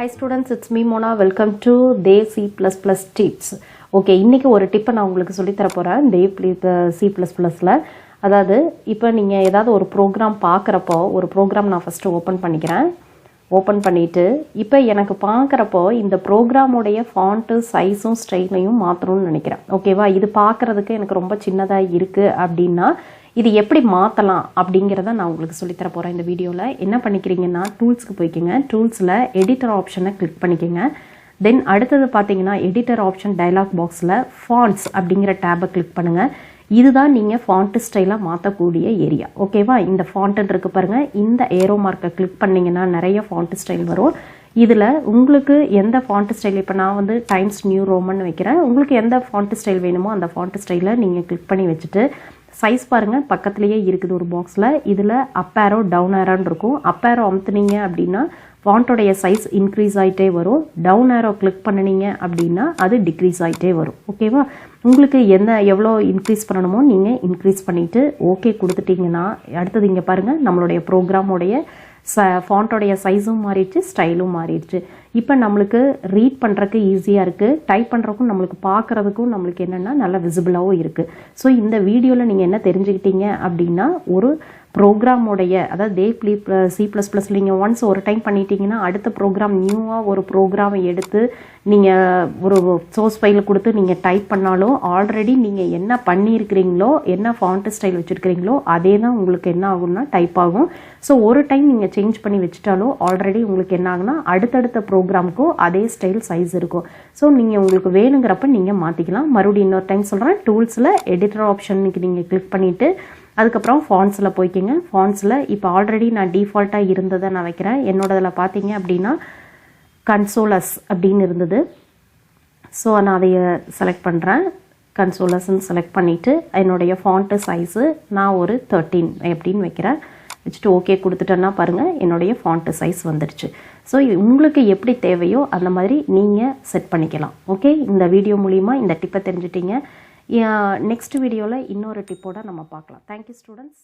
Hi students, it's me Mona. Welcome to Day C++ tips. Okay, இன்னைக்கு ஒரு டிப்பை நான் உங்களுக்கு சொல்லி தர போறேன் Day C++ல. அதாவது இப்போ நீங்க ஏதாவது ஒரு ப்ரோக்ராம் பார்க்கறப்போ ஒரு ப்ரோக்ராம் நான் ஃபர்ஸ்ட் ஓபன் பண்ணிக்கிறேன். ஓபன் பண்ணிட்டு இப்போ எனக்கு பார்க்கறப்போ இந்த ப்ரோக்ராமோட ஃபாண்ட் சைஸும் ஸ்டைலையும் மாத்தணும்னு நினைக்கிறேன். ஓகேவா? இது பார்க்கிறதுக்கு எனக்கு ரொம்ப சின்னதா இருக்கு அப்படினா இது எப்படி மாத்தலாம் அப்படிங்கறத நான் உங்களுக்கு சொல்லி தர போறேன் இந்த வீடியோல. என்ன பண்ணிக்கிறீங்கன்னா டூல்ஸ்க்கு போய்க்கங்க. டூல்ஸ்ல எடிட்டர் ஆப்ஷனை கிளிக் பண்ணிக்கங்க. தென் அடுத்தது பாத்தீங்கன்னா எடிட்டர் ஆப்ஷன் டயலாக் பாக்ஸ்ல ஃபாண்ட்ஸ் அப்படிங்கிற டேபை கிளிக் பண்ணுங்க. இதுதான் நீங்க ஃபாண்ட் ஸ்டைலா மாத்தக்கூடிய ஏரியா. ஓகேவா? இந்த ஃபாண்ட் இருக்கு பாருங்க. இந்த ஏரோ மார்க்கை கிளிக் பண்ணீங்கன்னா நிறைய ஃபாண்ட் ஸ்டைல் வரும். இதுல உங்களுக்கு எந்த ஃபாண்ட் ஸ்டைல், இப்போ நான் வந்து டைம்ஸ் நியூ ரோமன் வைக்கிறேன். உங்களுக்கு எந்த ஃபாண்ட் ஸ்டைல் வேணுமோ அந்த ஃபாண்ட் ஸ்டைலை நீங்க கிளிக் பண்ணி வச்சுட்டு சைஸ் பாருங்க, பக்கத்துலயே இருக்குது ஒரு பாக்ஸ்ல. இதுல அப் ஆரோ டவுன் ஆரோன்னு இருக்கும். அப் ஆரோ அமுத்துனீங்க அப்படின்னா ஃபாண்டோடைய சைஸ் இன்க்ரீஸ் ஆகிட்டே வரும். டவுன் ஆரோ கிளிக் பண்ணினீங்க அப்படின்னா அது டிக்ரீஸ் ஆகிட்டே வரும். ஓகேவா? உங்களுக்கு எவ்வளோ இன்க்ரீஸ் பண்ணணுமோ நீங்கள் இன்க்ரீஸ் பண்ணிவிட்டு ஓகே கொடுத்துட்டிங்கன்னா அடுத்தது இங்கே பாருங்கள், நம்மளுடைய ப்ரோக்ராமோடைய ஃபாண்டோடைய சைஸும் மாறிடுச்சு, ஸ்டைலும் மாறிடுச்சு. இப்போ நம்மளுக்கு ரீட் பண்ணுறதுக்கு ஈஸியாக இருக்குது, டைப் பண்ணுறதுக்கும் நம்மளுக்கு பார்க்குறதுக்கும் நம்மளுக்கு என்னென்னா நல்லா விசிபிளாகவும் இருக்குது. ஸோ இந்த வீடியோவில் நீங்கள் என்ன தெரிஞ்சுக்கிட்டீங்க அப்படின்னா ஒரு ப்ரோக்ராமோடைய, அதாவது C++ நீங்கள் ஒன்ஸ் ஒரு டைம் பண்ணிட்டீங்கன்னா அடுத்த ப்ரோக்ராம் நியூவாக ஒரு ப்ரோக்ராமை எடுத்து நீங்கள் ஒரு சோர்ஸ் ஃபைல் கொடுத்து நீங்கள் டைப் பண்ணாலும் ஆல்ரெடி நீங்கள் என்ன பண்ணியிருக்கிறீங்களோ, என்ன ஃபாண்ட் ஸ்டைல் வச்சுருக்கிறீங்களோ அதே தான் உங்களுக்கு என்ன ஆகும்னா டைப் ஆகும். ஸோ ஒரு டைம் நீங்கள் சேஞ்ச் பண்ணி வச்சுட்டாலும் ஆல்ரெடி உங்களுக்கு என்ன ஆகுனா அடுத்தடுத்த ப்ரோக்ராமுக்கும் அதே ஸ்டைல் சைஸ் இருக்கும். ஸோ நீங்கள் உங்களுக்கு வேணுங்கிறப்ப நீங்கள் மாற்றிக்கலாம். மறுபடியும் இன்னொரு டைம் சொல்கிறேன். டூல்ஸில் எடிட்டர் ஆப்ஷனுக்கு நீங்கள் கிளிக் பண்ணிவிட்டு அதுக்கப்புறம் ஃபாண்ட்ஸில் போய்க்கிங்க. ஃபாண்ட்ஸில் இப்போ ஆல்ரெடி நான் டிஃபால்ட்டாக இருந்ததை நான் வைக்கிறேன். என்னோடதில் பார்த்தீங்க அப்படின்னா கன்சோலஸ் அப்படின்னு இருந்தது. ஸோ நான் அதை செலக்ட் பண்ணுறேன். கன்சோலஸ்ன்னு செலக்ட் பண்ணிவிட்டு என்னுடைய ஃபாண்ட்டு சைஸு நான் ஒரு 13 எப்படின்னு வைக்கிறேன். வச்சுட்டு ஓகே கொடுத்துட்டேன்னா பாருங்கள் என்னுடைய ஃபாண்ட்டு சைஸ் வந்துடுச்சு. ஸோ உங்களுக்கு எப்படி தேவையோ அந்த மாதிரி நீங்கள் செட் பண்ணிக்கலாம். ஓகே, இந்த வீடியோ மூலிமா இந்த டிப்பை தெரிஞ்சுட்டீங்க. நெக்ஸ்ட் வீடியோவில் இன்னொரு டிப்போட நம்ம பார்க்கலாம். Thank you students.